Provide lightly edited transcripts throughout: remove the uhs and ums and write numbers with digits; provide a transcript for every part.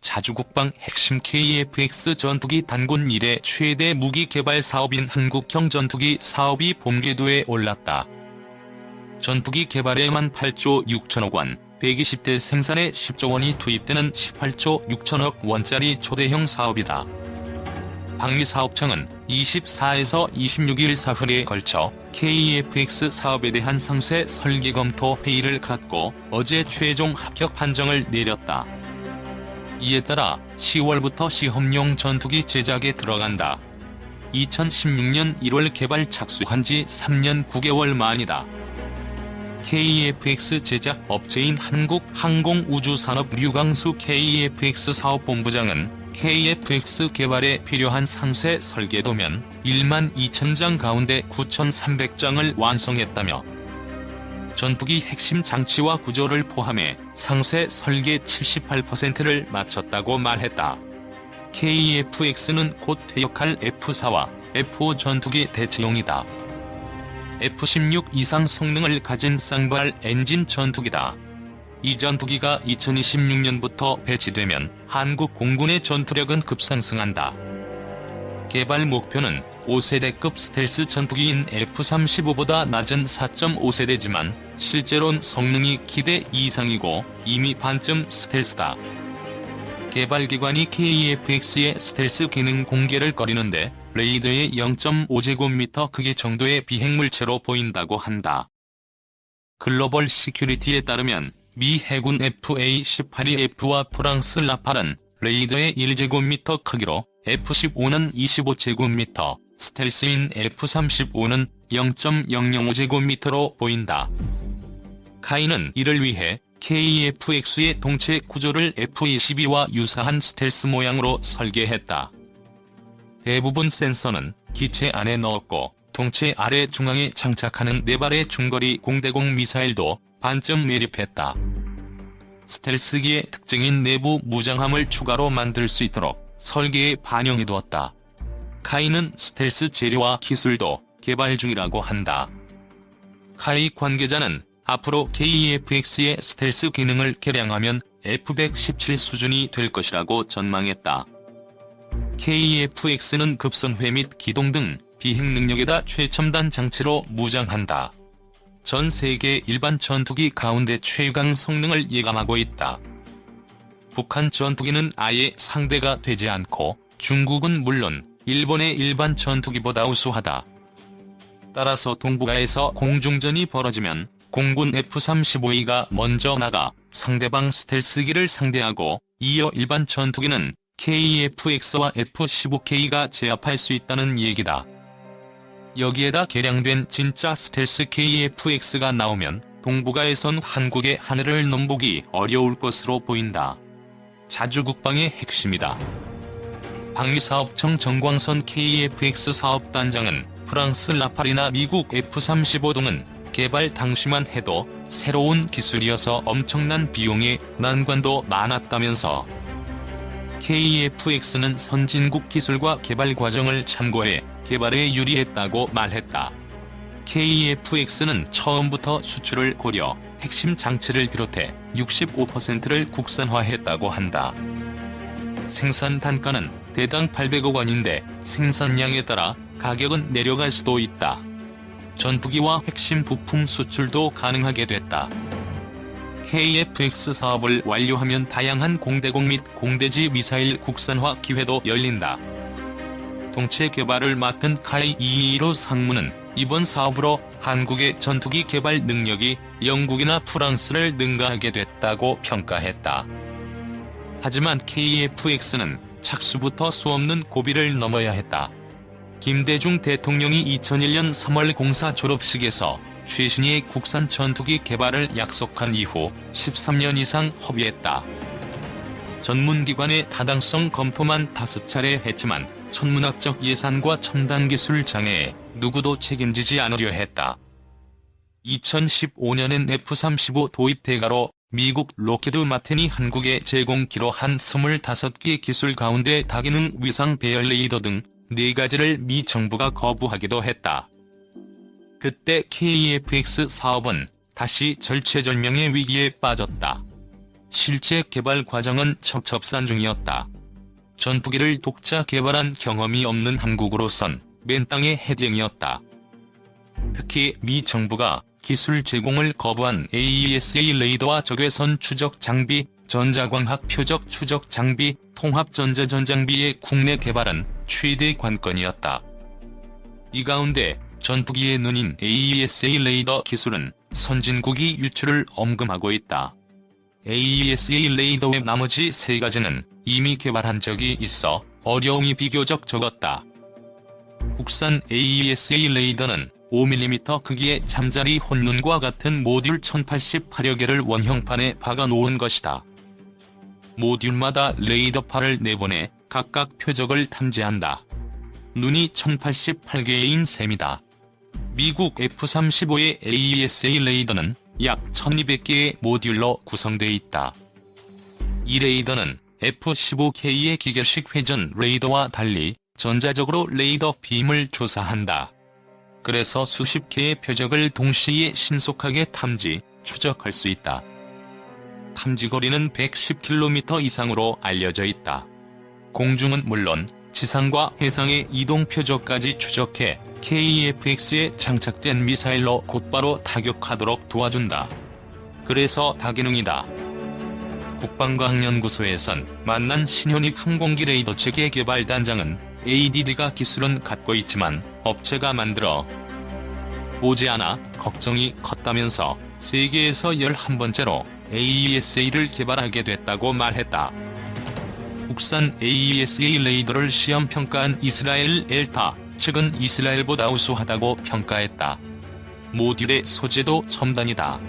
자주국방 핵심 KF-X 전투기 단군 이래 최대 무기 개발 사업인 한국형 전투기 사업이 본궤도에 올랐다. 전투기 개발에만 8조 6천억 원, 120대 생산에 10조 원이 투입되는 18조 6천억 원짜리 초대형 사업이다. 방위사업청은 24에서 26일 사흘에 걸쳐 KF-X 사업에 대한 상세 설계 검토 회의를 갖고 어제 최종 합격 판정을 내렸다. 이에 따라 10월부터 시험용 전투기 제작에 들어간다. 2016년 1월 개발 착수한 지 3년 9개월 만이다. KF-X 제작 업체인 한국항공우주산업 류광수 KF-X 사업본부장은 KF-X 개발에 필요한 상세 설계도면 1만 2천 가운데 9,300장을 완성했다며 전투기 핵심 장치와 구조를 포함해 상세 설계 78%를 마쳤다고 말했다. KF-X는 곧 퇴역할 F4와 F5 전투기 대체용이다. F-16 이상 성능을 가진 쌍발 엔진 전투기다. 이 전투기가 2026년부터 배치되면 한국 공군의 전투력은 급상승한다. 개발 목표는 5세대급 스텔스 전투기인 F-35보다 낮은 4.5세대지만 실제론 성능이 기대 이상이고 이미 반쯤 스텔스다. 개발기관이 KF-X의 스텔스 기능 공개를 꺼리는데 레이더의 0.5제곱미터 크기 정도의 비행물체로 보인다고 한다. 글로벌 시큐리티에 따르면 미 해군 FA-18F와 프랑스 라팔은 레이더의 1제곱미터 크기로 F-15는 25제곱미터, 스텔스인 F-35는 0.005제곱미터로 보인다. 카이는 이를 위해 KF-X의 동체 구조를 F-22와 유사한 스텔스 모양으로 설계했다. 대부분 센서는 기체 안에 넣었고 동체 아래 중앙에 장착하는 4발의 중거리 공대공 미사일도 반쯤 매립했다. 스텔스기의 특징인 내부 무장함을 추가로 만들 수 있도록 설계에 반영해두었다. 카이는 스텔스 재료와 기술도 개발 중이라고 한다. 카이 관계자는 앞으로 KF-X의 스텔스 기능을 개량하면 F-117 수준이 될 것이라고 전망했다. KF-X는 급선회 및 기동 등 비행 능력에다 최첨단 장치로 무장한다. 전 세계 일반 전투기 가운데 최강 성능을 예감하고 있다. 북한 전투기는 아예 상대가 되지 않고 중국은 물론 일본의 일반 전투기보다 우수하다. 따라서 동북아에서 공중전이 벌어지면 공군 F-35A가 먼저 나가 상대방 스텔스기를 상대하고 이어 일반 전투기는 KF-X와 F-15K가 제압할 수 있다는 얘기다. 여기에다 개량된 진짜 스텔스 KF-X가 나오면 동북아에선 한국의 하늘을 넘보기 어려울 것으로 보인다. 자주국방의 핵심이다. 방위사업청 정광선 KF-X 사업단장은 프랑스 라팔이나 미국 F-35 등은 개발 당시만 해도 새로운 기술이어서 엄청난 비용에 난관도 많았다면서 KF-X는 선진국 기술과 개발 과정을 참고해 개발에 유리했다고 말했다. KF-X는 처음부터 수출을 고려, 핵심 장치를 비롯해 65%를 국산화했다고 한다. 생산 단가는 대당 800억 원인데 생산량에 따라 가격은 내려갈 수도 있다. 전투기와 핵심 부품 수출도 가능하게 됐다. KF-X 사업을 완료하면 다양한 공대공 및 공대지 미사일 국산화 기회도 열린다. 동체 개발을 맡은 카이 이히로 상무는 이번 사업으로 한국의 전투기 개발 능력이 영국이나 프랑스를 능가하게 됐다고 평가했다. 하지만 KF-X는 착수부터 수없는 고비를 넘어야 했다. 김대중 대통령이 2001년 3월 공사 졸업식에서 최신의 국산 전투기 개발을 약속한 이후 13년 이상 허비했다. 전문기관의 타당성 검토만 5차례 했지만 천문학적 예산과 첨단 기술 장애에 누구도 책임지지 않으려 했다. 2015년엔 F-35 도입 대가로 미국 로키드 마틴이 한국에 제공키로 한 25개 기술 가운데 다기능 위상 배열 레이더 등 4가지를 미 정부가 거부하기도 했다. 그때 KF-X 사업은 다시 절체절명의 위기에 빠졌다. 실제 개발 과정은 첩첩산 중이었다. 전투기를 독자 개발한 경험이 없는 한국으로선 맨 땅의 헤딩이었다. 특히 미 정부가 기술 제공을 거부한 AESA 레이더와 적외선 추적 장비, 전자광학 표적 추적 장비, 통합 전자전 장비의 국내 개발은 최대 관건이었다. 이 가운데 전투기의 눈인 AESA 레이더 기술은 선진국이 유출을 엄금하고 있다. AESA 레이더의 나머지 세 가지는 이미 개발한 적이 있어 어려움이 비교적 적었다. 국산 AESA 레이더는 5mm 크기의 잠자리 혼눈과 같은 모듈 1088여 개를 원형판에 박아놓은 것이다. 모듈마다 레이더파를 내보내 각각 표적을 탐지한다. 눈이 1088개인 셈이다. 미국 F-35의 AESA 레이더는 약 1200개의 모듈로 구성되어 있다. 이 레이더는 F-15K의 기계식 회전 레이더와 달리 전자적으로 레이더 빔을 조사한다. 그래서 수십 개의 표적을 동시에 신속하게 탐지, 추적할 수 있다. 탐지거리는 110km 이상으로 알려져 있다. 공중은 물론 지상과 해상의 이동 표적까지 추적해 KEFX에 장착된 미사일로 곧바로 타격하도록 도와준다. 그래서 다기능이다. 국방과학연구소에선 만난 신현익 항공기 레이더 체계 개발 단장은 ADD가 기술은 갖고 있지만 업체가 만들어 오지 않아 걱정이 컸다면서 세계에서 11번째로 AESA를 개발하게 됐다고 말했다. 국산 AESA 레이더를 시험평가한 이스라엘 엘타 측은 이스라엘보다 우수하다고 평가했다. 모듈의 소재도 첨단이다.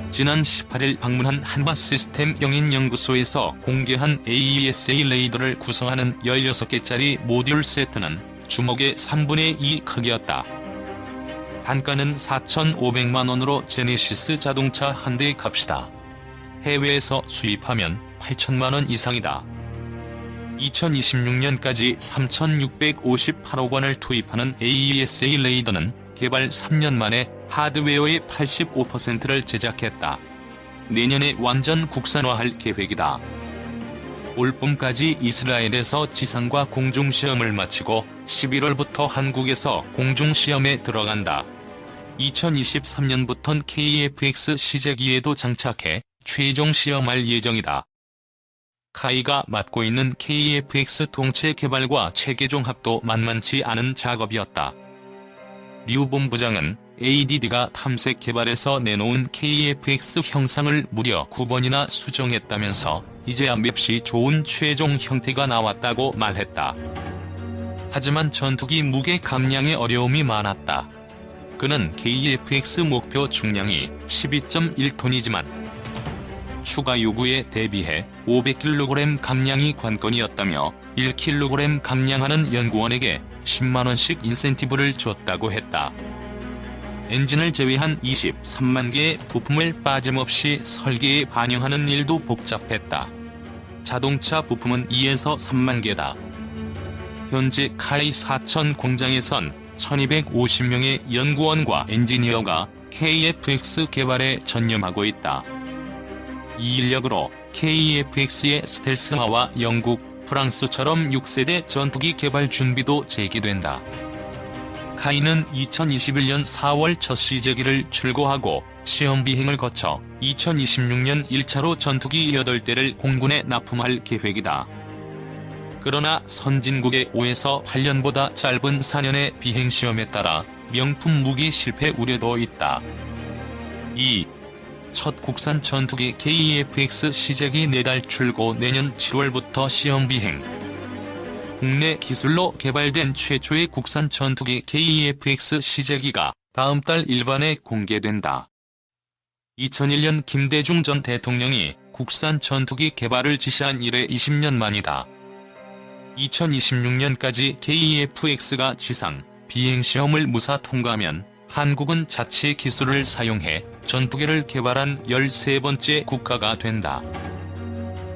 지난 18일 방문한 한화시스템 영인연구소에서 공개한 AESA 레이더를 구성하는 16개짜리 모듈 세트는 주먹의 3분의 2 크기였다. 단가는 4,500만원으로 제네시스 자동차 한 대 값이다. 해외에서 수입하면 8천만원 이상이다. 2026년까지 3,658억 원을 투입하는 AESA 레이더는 개발 3년 만에 하드웨어의 85%를 제작했다. 내년에 완전 국산화할 계획이다. 올봄까지 이스라엘에서 지상과 공중시험을 마치고 11월부터 한국에서 공중시험에 들어간다. 2023년부턴 KEFX 시제기에도 장착해 최종 시험할 예정이다. 카이가 맡고 있는 KEFX 동체 개발과 체계 종합도 만만치 않은 작업이었다. 류 본부장은 ADD가 탐색 개발에서 내놓은 KEFX 형상을 무려 9번이나 수정했다면서 이제야 몹시 좋은 최종 형태가 나왔다고 말했다. 하지만 전투기 무게 감량에 어려움이 많았다. 그는 KEFX 목표 중량이 12.1톤이지만 추가 요구에 대비해 500kg 감량이 관건이었다며 1kg 감량하는 연구원에게 10만원씩 인센티브를 줬다고 했다. 엔진을 제외한 23만 개의 부품을 빠짐없이 설계에 반영하는 일도 복잡했다. 자동차 부품은 2에서 3만 개다. 현재 카이 4천 공장에선 1250명의 연구원과 엔지니어가 KEFX 개발에 전념하고 있다. 이 인력으로 KEFX의 스텔스화와 영국, 프랑스처럼 6세대 전투기 개발 준비도 제기된다. 카이는 2021년 4월 첫 시제기를 출고하고 시험 비행을 거쳐 2026년 1차로 전투기 8대를 공군에 납품할 계획이다. 그러나 선진국의 5에서 8년보다 짧은 4년의 비행시험에 따라 명품 무기 실패 우려도 있다. 2. 첫 국산 전투기 KEFX 시제기 4달 출고 내년 7월부터 시험 비행. 국내 기술로 개발된 최초의 국산 전투기 KEFX 시제기가 다음 달 일반에 공개된다. 2001년 김대중 전 대통령이 국산 전투기 개발을 지시한 이래 20년 만이다. 2026년까지 KEFX가 지상, 비행시험을 무사 통과하면 한국은 자체 기술을 사용해 전투기를 개발한 13번째 국가가 된다.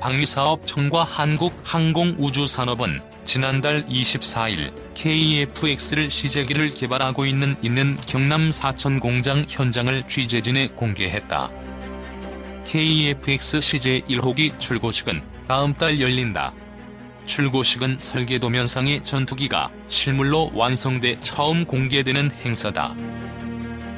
방위사업청과 한국항공우주산업은 지난달 24일 KEFX를 시제기를 개발하고 있는 경남 사천 공장 현장을 취재진에 공개했다. KEFX CJ1호기 출고식은 다음 달 열린다. 출고식은 설계도면상의 전투기가 실물로 완성돼 처음 공개되는 행사다.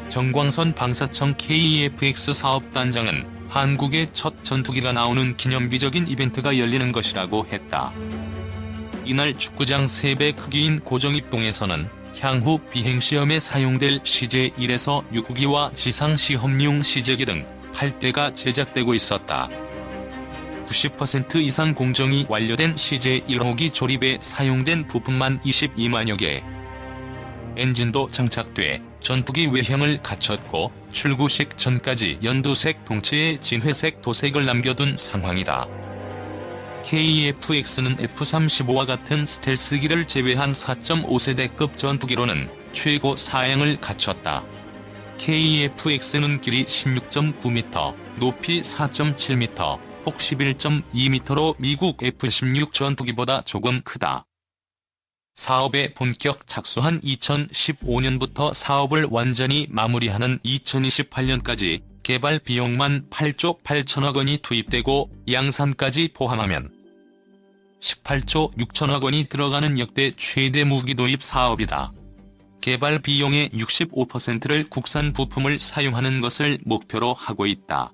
정광선 방사청 KEFX 사업단장은 한국의 첫 전투기가 나오는 기념비적인 이벤트가 열리는 것이라고 했다. 이날 축구장 3배 크기인 고정입동에서는 향후 비행시험에 사용될 CJ1에서 유구기와 지상시험용 시제기 등 8대가 제작되고 있었다. 90% 이상 공정이 완료된 CJ1호기 조립에 사용된 부품만 22만여 개. 엔진도 장착돼 전투기 외형을 갖췄고 출고식 전까지 연두색 동체에 진회색 도색을 남겨둔 상황이다. KEFX는 F-35와 같은 스텔스기를 제외한 4.5세대급 전투기로는 최고 사양을 갖췄다. KEFX는 길이 16.9m, 높이 4.7m, 폭 11.2m로 미국 F-16 전투기보다 조금 크다. 사업에 본격 착수한 2015년부터 사업을 완전히 마무리하는 2028년까지 개발 비용만 8조 8천억 원이 투입되고 양산까지 포함하면 18조 6천억 원이 들어가는 역대 최대 무기 도입 사업이다. 개발 비용의 65%를 국산 부품을 사용하는 것을 목표로 하고 있다.